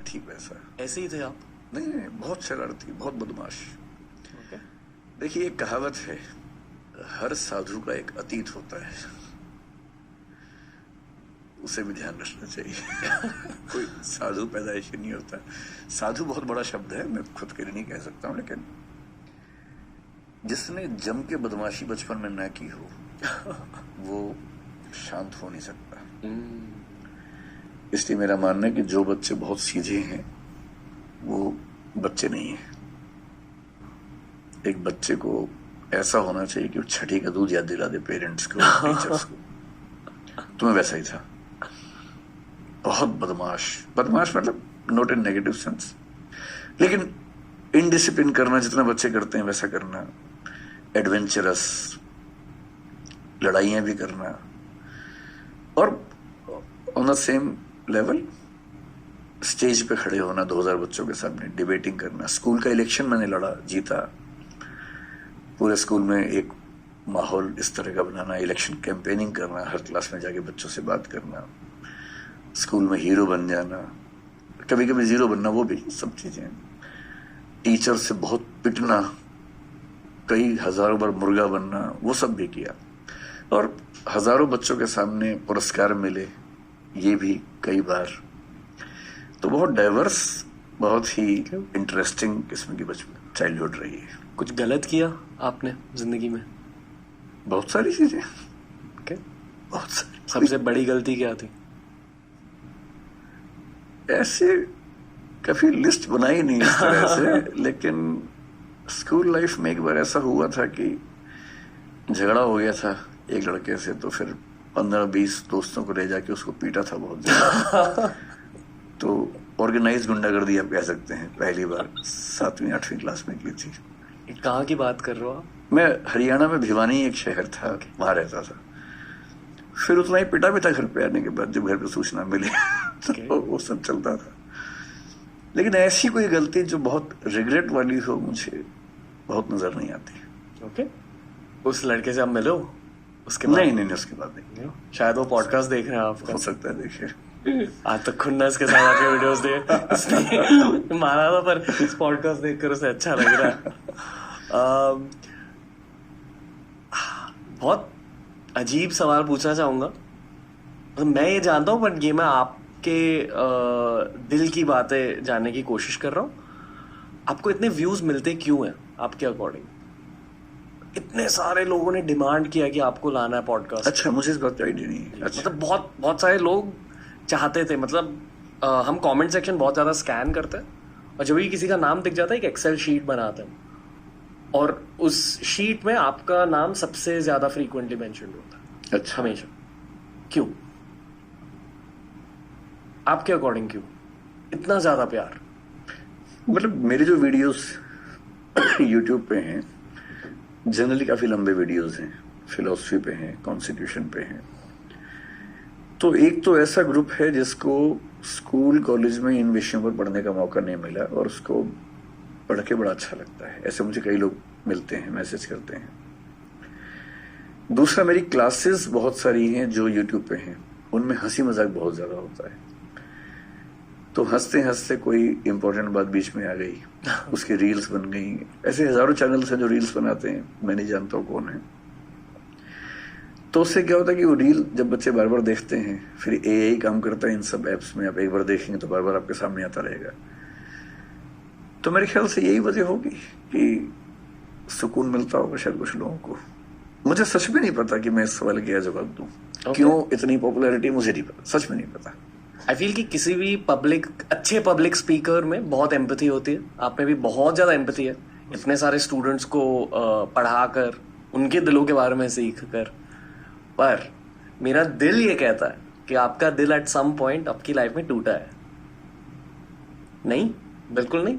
ठीक वैसा। ऐसे ही थे आप? नहीं, बहुत शरारती, बहुत बदमाश। ओके। देखिए, एक कहावत है, हर साधु का एक अतीत होता है, उसे भी ध्यान रखना चाहिए। कोई साधु पैदाइशी नहीं होता। साधु बहुत बड़ा शब्द है, मैं खुद के लिए नहीं कह सकता हूँ, लेकिन जिसने जम के बदमाशी बचपन में ना की हो वो शांत हो नहीं सकता। इसलिए मेरा मानना है कि जो बच्चे बहुत सीधे हैं वो बच्चे नहीं है। एक बच्चे को ऐसा होना चाहिए कि वो छठी का दूध याद दिला दे पेरेंट्स को, टीचर्स को। तो मैं वैसा ही था, बहुत बदमाश। बदमाश मतलब नॉट इन नेगेटिव सेंस, लेकिन इनडिसिप्लिन करना जितना बच्चे करते हैं वैसा करना, एडवेंचरस, लड़ाइयां भी करना, और on the same level stage पे खड़े होना 2000 बच्चों के सामने, डिबेटिंग करना। स्कूल का इलेक्शन मैंने लड़ा, जीता। पूरे स्कूल में एक माहौल इस तरह का बनाना, इलेक्शन कैंपेनिंग करना, हर क्लास में जाके बच्चों से बात करना, स्कूल में हीरो बन जाना, कभी कभी जीरो बनना, वो भी सब चीजें। टीचर से बहुत पिटना, कई हजारों बार मुर्गा बनना, वो सब भी किया। और हजारों बच्चों के सामने पुरस्कार मिले, ये भी कई बार। तो बहुत डाइवर्स, बहुत ही इंटरेस्टिंग किस्म की बचपन चाइल्डहुड रही है। कुछ गलत किया आपने जिंदगी में? बहुत सारी चीजें। ओके। बहुत सारी। सबसे बड़ी गलती क्या थी? ऐसे कभी लिस्ट बनाई नहीं इस तरह से, लेकिन स्कूल लाइफ में एक बार ऐसा हुआ था कि झगड़ा हो गया था एक लड़के से, तो फिर 15-20 दोस्तों को ले जाके उसको पीटा था बहुत ज्यादा। तो ऑर्गेनाइज गुंडागर्दी आप कह सकते हैं, पहली बार 7वीं 8वीं क्लास में की थी। कहाँ की बात कर रहे हो आप? मैं हरियाणा में भिवानी एक शहर था, वहां रहता था। फिर उतना ही पिटा भी था घर पे आने के बाद, जब घर पे सूचना मिली। तो वो सब चलता था। लेकिन ऐसी कोई गलती जो बहुत रिग्रेट वाली हो, मुझे बहुत नजर नहीं आती। ओके। उस लड़के से आप मिलो उसके बाद? नहीं, उसके बाद नहीं। शायद वो पॉडकास्ट देख रहे हैं आपका। हो सकता है, देखिए। आज तक खुन्नस के साथ आपके वीडियोस देख मारा था, पर इस पॉडकास्ट देखकर उसे अच्छा लग रहा है। बहुत अजीब सवाल पूछना चाहूंगा। मतलब मैं ये जानता हूँ, पर ये मैं आपके दिल की बातें जानने की कोशिश कर रहा हूँ। आपको इतने व्यूज मिलते क्यों हैं आपके अकॉर्डिंग? इतने सारे लोगों ने डिमांड किया कि आपको लाना है पॉडकास्ट। अच्छा, मुझे इस बात का आइडिया नहीं है। अच्छा। मतलब बहुत बहुत सारे लोग चाहते थे। मतलब हम कमेंट सेक्शन बहुत ज्यादा स्कैन करते हैं, और जब भी किसी का नाम दिख जाता है एक एक्सेल शीट बनाते हैं, और उस शीट में आपका नाम सबसे ज्यादा फ्रीक्वेंटली मेंशन्ड होता है। अच्छा। हमेशा। क्यों? आपके अकॉर्डिंग क्यों इतना ज्यादा प्यार? मतलब मेरे जो वीडियोस यूट्यूब पे हैं, जनरली काफी लंबे वीडियोस हैं, फिलॉसफी पे हैं, कॉन्स्टिट्यूशन पे हैं। तो एक तो ऐसा ग्रुप है जिसको स्कूल कॉलेज में इन विषयों पर पढ़ने का मौका नहीं मिला, और उसको पढ़ के बड़ा अच्छा लगता है। ऐसे मुझे कई लोग मिलते हैं, मैसेज करते हैं। दूसरा, मेरी क्लासेस बहुत सारी हैं जो यूट्यूब पे हैं, उनमें हंसी मजाक बहुत ज्यादा होता है। तो हंसते हंसते कोई इंपॉर्टेंट बात बीच में आ गई, उसकी रील्स बन गई। ऐसे हजारों चैनल्स हैं जो रील्स बनाते हैं, मैं नहीं जानता हूँ कौन है। तो उससे क्या होता है कि वो रील जब बच्चे बार बार देखते हैं, फिर एआई काम करता है इन सब एप्स में, आप एक बार देखेंगे तो बार बार आपके सामने आता रहेगा। तो मेरे ख्याल से यही वजह होगी कि सुकून मिलता होगा शायद कुछ लोगों को। मुझे सच में नहीं पता कि मैं इस सवाल का जवाब दूं। क्यों इतनी पॉपुलैरिटी, मुझे नहीं पता, सच में नहीं पता। आई फील कि किसी भी अच्छे पब्लिक स्पीकर में बहुत एम्पैथी होती है। आप में भी बहुत ज्यादा एम्पैथी है, इतने सारे स्टूडेंट्स को पढ़ाकर, उनके दिलों के बारे में सीख कर। पर मेरा दिल ये कहता है कि आपका दिल एट सम पॉइंट आपकी लाइफ में टूटा है। नहीं, बिल्कुल नहीं,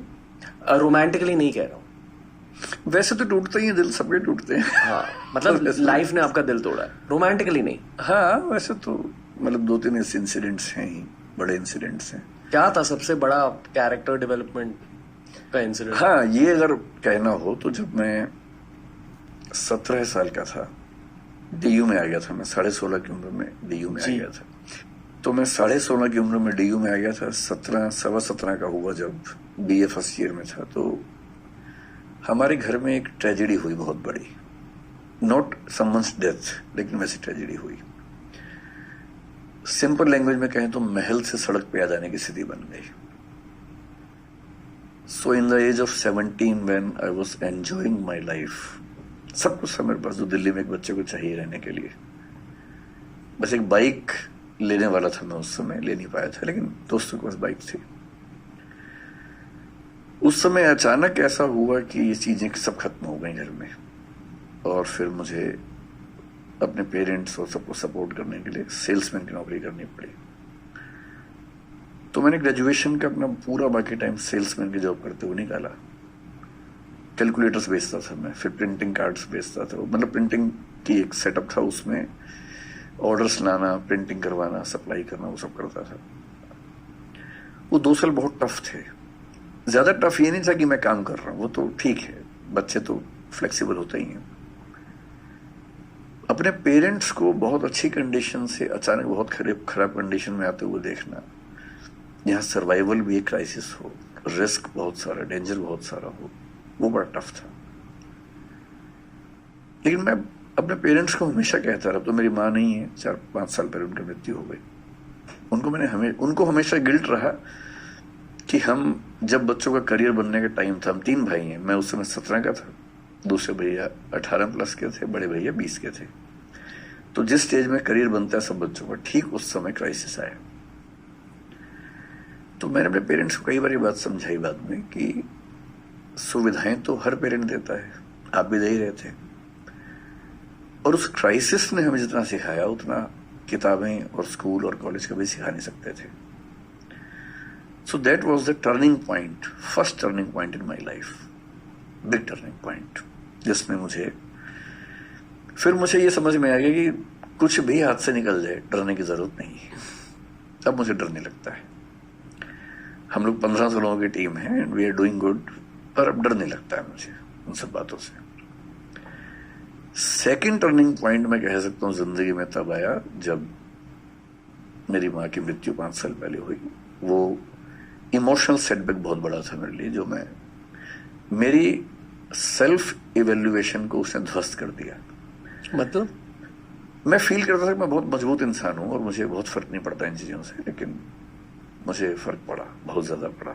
रोमांटिकली नहीं कह रहा हूं। वैसे तो टूटते ही हैं दिल, सबके टूटते हैं। हाँ, मतलब लाइफ ने आपका दिल तोड़ा है, रोमांटिकली नहीं। हाँ, वैसे तो मतलब 2-3 इंसिडेंट्स हैं ही, बड़े इंसिडेंट्स हैं। क्या था सबसे बड़ा कैरेक्टर डेवलपमेंट का इंसिडेंट? हाँ, ये अगर कहना हो तो जब मैं 17 साल का था, डीयू में आ गया था मैं, 16.5 की उम्र में डीयू में आ गया था। तो मैं 16.5 की उम्र में DU में आ गया था, 17 का हुआ जब BA फर्स्ट ईयर में था। तो हमारे घर में एक ट्रेजेडी हुई बहुत बड़ी, नॉट समवंस डेथ, लेकिन वैसी ट्रेजेडी हुई। सिंपल लैंग्वेज में कहें तो महल से सड़क पे आ जाने की स्थिति बन गई। So in the age of 17 when I was enjoying my life, सब कुछ था मेरे पास जो दिल्ली में एक बच्चे को चाहिए रहने के लिए। बस एक बाइक लेने वाला था मैं उस समय, ले नहीं पाया था, लेकिन दोस्तों के पास बाइक थी। उस समय अचानक ऐसा हुआ कि ये चीजें सब खत्म हो गई घर में, और फिर मुझे अपने पेरेंट्स और सबको सपोर्ट करने के लिए सेल्समैन की नौकरी करनी पड़ी। तो मैंने ग्रेजुएशन का अपना पूरा बाकी टाइम सेल्समैन की जॉब करते हुए निकाला। कैलकुलेटर्स बेचता था मैं, फिर प्रिंटिंग कार्ड्स बेचता था, मतलब प्रिंटिंग की एक सेटअप था, उसमें ऑर्डर्स लाना, प्रिंटिंग करवाना, सप्लाई करना, वो सब करता था। वो 2 साल बहुत टफ थे। ज्यादा टफ ये नहीं था कि मैं काम कर रहा हूं, वो तो ठीक है, बच्चे तो फ्लेक्सिबल होते ही हैं। अपने पेरेंट्स को बहुत अच्छी कंडीशन से अचानक बहुत खराब कंडीशन में आते हुए देखना, यहाँ सर्वाइवल भी एक क्राइसिस हो, रिस्क बहुत सारा, डेंजर बहुत सारा हो, वो बड़ा टफ था। लेकिन मैं अपने पेरेंट्स को हमेशा कहता रहा, तो मेरी माँ नहीं है, 4-5 साल पहले उनकी मृत्यु हो गई। उनको हमेशा गिल्ट रहा कि हम जब बच्चों का करियर बनने का टाइम था, हम 3 भाई हैं, मैं उस समय 17 का था, दूसरे भैया 18 प्लस के थे, बड़े भैया 20 के थे। तो जिस स्टेज में करियर बनता है सब बच्चों का, ठीक उस समय क्राइसिस आया। तो मैंने अपने पेरेंट्स को कई बार ये बात समझाई बाद में कि सुविधाएं तो हर पेरेंट देता है, आप भी दे ही रहे थे, और उस क्राइसिस ने हमें जितना सिखाया उतना किताबें और स्कूल और कॉलेज कभी सिखा नहीं सकते थे। So that was the turning point, first turning point in my life, big turning point, जिसमें फिर मुझे ये समझ में आ गया कि कुछ भी हाथ से निकल जाए, डरने की जरूरत नहीं है। अब मुझे डर नहीं लगता है। हम लोग 1500 लोगों की टीम है, and we are doing good, पर अब डर नहीं लगता है मुझे उन सब बातों से। सेकेंड टर्निंग पॉइंट मैं कह सकता हूँ जिंदगी में तब आया जब मेरी माँ की मृत्यु 5 साल पहले हुई। वो इमोशनल सेटबैक बहुत बड़ा था मेरे लिए, जो मेरी सेल्फ इवेल्युएशन को उसने ध्वस्त कर दिया। मतलब मैं फील करता था कि मैं बहुत मजबूत इंसान हूं और मुझे बहुत फर्क नहीं पड़ता इन चीजों से, लेकिन मुझे फर्क पड़ा, बहुत ज्यादा पड़ा।